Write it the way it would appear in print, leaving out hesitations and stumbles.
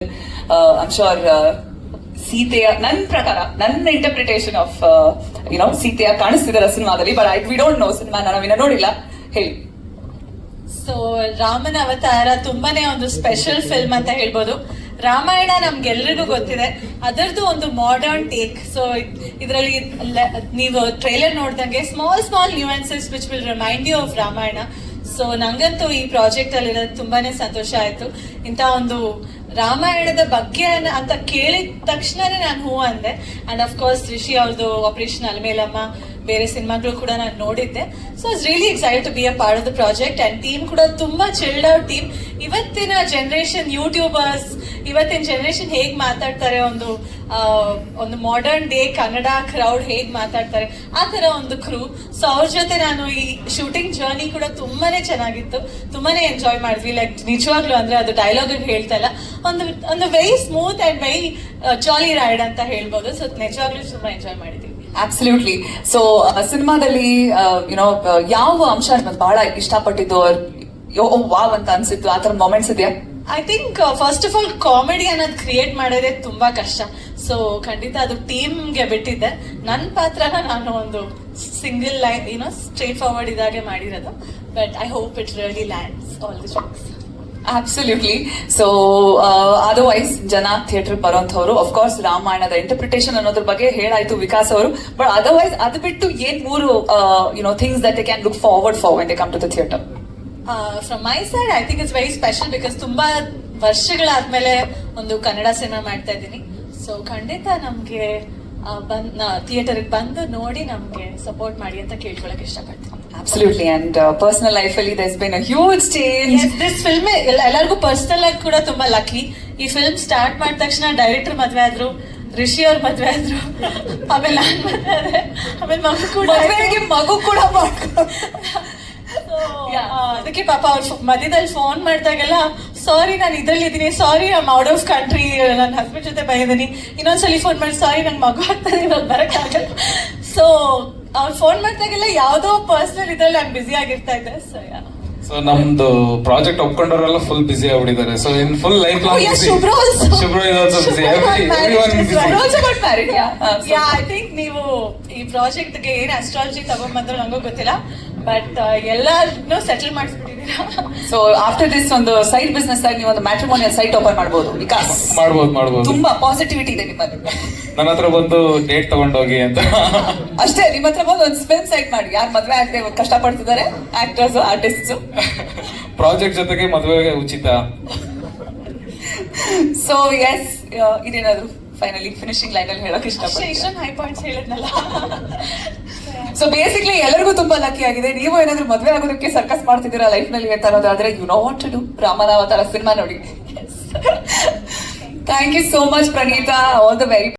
I'm sure ಸೀತೆಯ ನನ್ನ ಪ್ರಕಾರ ನನ್ನ ಇಂಟರ್ಪ್ರಿಟೇಷನ್ ಆಫ್ ಸೀತೆಯ ಕಾಣಿಸ್ತಿದ್ದಾರೆ ಸಿನಿಮಾದಲ್ಲಿ, but we don't know, cinema ನಾವಿನ್ನ ನೋಡಿಲ್ಲ. ಹೇಳಿ. ಸೊ ರಾಮನ ಅವತಾರ ತುಂಬಾನೇ ಒಂದು ಸ್ಪೆಷಲ್ ಫಿಲ್ಮ್ ಅಂತ ಹೇಳ್ಬೋದು. ರಾಮಾಯಣ ನಮ್ಗೆಲ್ರಿಗೂ ಗೊತ್ತಿದೆ, ಅದರದ್ದು ಒಂದು ಮಾಡರ್ನ್ ಟೇಕ್. ಸೊ ಇದರಲ್ಲಿ ನೀವು ಟ್ರೈಲರ್ ನೋಡ್ದಂಗೆ small nuances which will remind you of Ramayana. So ನಂಗಂತೂ ಈ ಪ್ರಾಜೆಕ್ಟ್ ಅಲ್ಲಿ ತುಂಬಾನೇ ಸಂತೋಷ ಆಯ್ತು. ಇಂಥ ಒಂದು ರಾಮಾಯಣದ ಬಗ್ಗೆ ಅಂತ ಕೇಳಿದ ತಕ್ಷಣನೇ ನಾನು ಹೂ ಅಂದೆ. ಅಂಡ್ ಅಫ್ ಕೋರ್ಸ್ ರಿಷಿ ಅವ್ರದ್ದು ಆಪರೇಷನ್ ಅಲ್ಮೇಲಮ್ಮ, ಬೇರೆ ಸಿನಿಮಾಗಳು ಕೂಡ ನಾನು ನೋಡಿದ್ದೆ. So it's really excited to be a part of the project. And team ಕೂಡ ತುಂಬಾ ಚಿಲ್ಡ್ ಔಟ್ ಟೀಮ್. ಇವತ್ತಿನ ಜನರೇಷನ್ ಯೂಟ್ಯೂಬರ್ಸ್, ಇವತ್ತಿನ ಜನರೇಷನ್ ಹೇಗ್ ಮಾತಾಡ್ತಾರೆ, ಒಂದು ಮಾಡರ್ನ್ ಡೇ ಕನ್ನಡ ಕ್ರೌಡ್ ಹೇಗ್ ಮಾತಾಡ್ತಾರೆ, ಆ ತರ ಒಂದು ಕ್ರೂ. ಸೊ ಅವ್ರ ಜೊತೆ ನಾನು ಈ ಶೂಟಿಂಗ್ ಜರ್ನಿ ಕೂಡ ತುಂಬಾನೇ ಚೆನ್ನಾಗಿತ್ತು, ತುಂಬಾನೇ ಎಂಜಾಯ್ ಮಾಡಿದ್ವಿ. ಲೈಕ್ ನಿಜವಾಗ್ಲೂ ಅಂದ್ರೆ ಅದು ಡೈಲಾಗ್ ಹೇಳ್ತಾ ಇಲ್ಲ, ಒಂದು very smooth and very jolly ride ಅಂತ ಹೇಳ್ಬೋದು. ಸೊ ನಿಜವಾಗ್ಲೂ ತುಂಬಾ ಎಂಜಾಯ್ ಮಾಡಿದ್ವಿ. ಅಬ್ಸಲ್ಯೂಟ್ಲಿ. ಸೊ ಸಿನಿಮಾದಲ್ಲಿ ಯಾವ ಅಂಶ ನಿಮ್ಗೆ ಬಹಳ ಇಷ್ಟಪಟ್ಟಿದ್ದು, ವಾವ್ ಅಂತ ಅನ್ಸಿತ್ತು, ಆ ತರ ಮೊಮೆಂಟ್ಸ್ ಇದೆಯಾ? I think first of all comedy ಅನ್ನೋದು ಕ್ರಿಯೇಟ್ ಮಾಡೋದೇ ತುಂಬಾ ಕಷ್ಟ. ಸೊ ಖಂಡಿತ ಅದು ಟೀಮ್ಗೆ ಬಿಟ್ಟಿದ್ದೆ. ನನ್ನ ಪಾತ್ರನ ನಾನು ಒಂದು ಸಿಂಗಲ್ ಲೈನ್ ಸ್ಟ್ರೇಟ್ ಫಾರ್ವರ್ಡ್ ಇದಾಗೆ ಮಾಡಿರೋದು. But I hope it really lands all the jokes. Absolutely. So otherwise ಜನ ಥಿಯೇಟರ್ ಬರೋಂಥವ್ರು ಅಫ್ಕೋರ್ಸ್ ರಾಮಾಯಣದ ಇಂಟರ್ಪ್ರಿಟೇಷನ್ ಅನ್ನೋದ್ರ ಬಗ್ಗೆ ಹೇಳಾಯ್ತು ವಿಕಾಸ್ ಅವರು. ಬಟ್ ಅದರ್ವೈಸ್ ಅದು ಬಿಟ್ಟು ಏನ್ ಮೂರು things that they can look forward for when they come to the theatre? From my side I think it's very special because ತುಂಬಾ ವರ್ಷಗಳಾದ್ಮೇಲೆ ಒಂದು ಕನ್ನಡ ಸಿನಿಮಾ ಮಾಡ್ತಾ ಇದ್ದೀನಿ. ಸೊ ಖಂಡಿತ ನಮ್ಗೆ ಥಿಯೇಟರ್ಗೆ ಬಂದು ನೋಡಿ ನಮ್ಗೆ ಸಪೋರ್ಟ್ ಮಾಡಿ ಅಂತ ಕೇಳ್ಕೊಳಕ್ ಇಷ್ಟಪಡ್ತೀನಿ. Absolutely. And personal life ಅಲ್ಲಿ there's been a huge change. Yes, this film ಎಲ್ಲರಿಗೂ ಪರ್ಸನಲ್ ಆಗಿ ಕೂಡ ತುಂಬಾ ಲಕ್ಕಿ. ಈ ಫಿಲ್ಮ್ ಸ್ಟಾರ್ಟ್ ಮಾಡಿದ ತಕ್ಷಣ ಡೈರೆಕ್ಟರ್ ಮದ್ವೆ ಆದ್ರು, ರಿಷಿ ಅವ್ರ ಮದ್ವೆ ಆದ್ರು, ಆಮೇಲೆ ನಾನ್ ಮದ್ವೆ ಆದ್ರೆ, ಆಮೇಲೆ ಮಗು ಕೂಡ ಅದಕ್ಕೆ ಪಾಪ ಅವ್ರು ಮಧ್ಯದಲ್ಲಿ ಫೋನ್ ಮಾಡಿದಾಗೆಲ್ಲ ಸಾರಿ ನಾನು ಇದ್ರಲ್ಲಿ ಇದ್ದೀನಿ, sorry I'm out of country, ನನ್ನ ಹಸ್ಬೆಂಡ್ ಜೊತೆ ಬಂದಿದ್ದೀನಿ, ಇನ್ನೊಂದ್ಸಲಿ ಫೋನ್ ಮಾಡಿ ಸಾರಿ ನನ್ ಮಗು ಆಗ್ತದೆ ಇವಾಗ ಬರಕ್ಕಾಗಲ್ಲ. ಸೊ ಅವ್ರು ಫೋನ್ ಮಾಡಿದಾಗೆಲ್ಲ ಯಾವ್ದೋ ಪರ್ಸನಲ್ ಇದ್ರಲ್ಲಿ ನಾನು ಬ್ಯುಸಿ ಆಗಿರ್ತಾ ಇದ್ದೆ. ಸೊ ನಮ್ದು ಪ್ರಾಜೆಕ್ಟ್ ಒಪ್ಕೊಂಡವರೆಲ್ಲ ಫುಲ್ ಬಿಸಿ ಆಗ್ಬಿಟ್ಟಿದ್ದಾರೆ. So in full life I think ನೀವು ಈ ಪ್ರಾಜೆಕ್ಟ್ ಗೆ ಏನ್ ಅಸ್ಟ್ರಾಲಜಿ ತಗೊಂಡ್ಬಂದ್ರು ನಂಗೂ ಗೊತ್ತಿಲ್ಲ, ಬಟ್ ಎಲ್ಲಾನು ಸೆಟಲ್ ಮಾಡಿಸ್ಬಿಟ್ಟಿದ್ದೀರಾ. ಸೊ ಆಫ್ಟರ್ ದಿಸ್ ಒಂದು ಸೈಡ್ ಬಿಸ್ನೆಸ್ ಆಗಿ ನೀವು ಒಂದು ಮ್ಯಾಟ್ರಿಮೋನಿಯಲ್ ಸೈಟ್ ಓಪನ್ ಮಾಡಬಹುದು. ವಿಕಾಸ್ ಮಾಡ್ಬೋದು. ತುಂಬಾ ಪಾಸಿಟಿವಿಟಿ ಇದೆ ನಿಮ್ಮಲ್ಲಿ. ನನ್ನ ಹತ್ರ ಬಂದು ಡೇಟ್ ತಗೊಂಡೋಗಿ ಅಂತ ಅಷ್ಟೇ. ನಿಮ್ಮ ಹತ್ರ ಬಂದು ಒಂದು ಫಿಲ್ಮ್ ಸೈಟ್ ಮಾಡಿ, ಯಾರು ಮದ್ವೆ ಆಗದೆ ಕಷ್ಟಪಡ್ತಿದ್ದಾರೆ, ಆಕ್ಟರ್ಸ್, ಆರ್ಟಿಸ್ಟ್. ಪ್ರಾಜೆಕ್ಟ್ ಜೊತೆಗೆ ಮದುವೆಗೆ ಉಚಿತ. ಸೊ ಎಸ್, ಇದೇನಾದ್ರು ಫೈನಲಿ ಫಿನಿಶಿಂಗ್ ಲೈನ್ ಅಲ್ಲಿ ಹೇಳಕ್ ಇಷ್ಟೊಂದು ಹೈ ಪಾಯಿಂಟ್ಸ್ ಹೇಳಿದ್ನಲ್ಲ. ಸೊ ಬೇಸಿಕ್ಲಿ ಎಲ್ಲರಿಗೂ ತುಂಬಾ ಲಕ್ಕಿ ಆಗಿದೆ. ನೀವು ಏನಾದ್ರು ಮದ್ವೆ ಆಗೋದಕ್ಕೆ ಸರ್ಕಸ್ ಮಾಡ್ತಿದ್ದೀರಾ ಲೈಫ್ ನಲ್ಲಿ ಅಂತ ಅನ್ನೋದಾದ್ರೆ you know what to do, ರಾಮನ ಅವತಾರ ಸಿನಿಮಾ ನೋಡಿ. Thank you so much Praneetha. All the very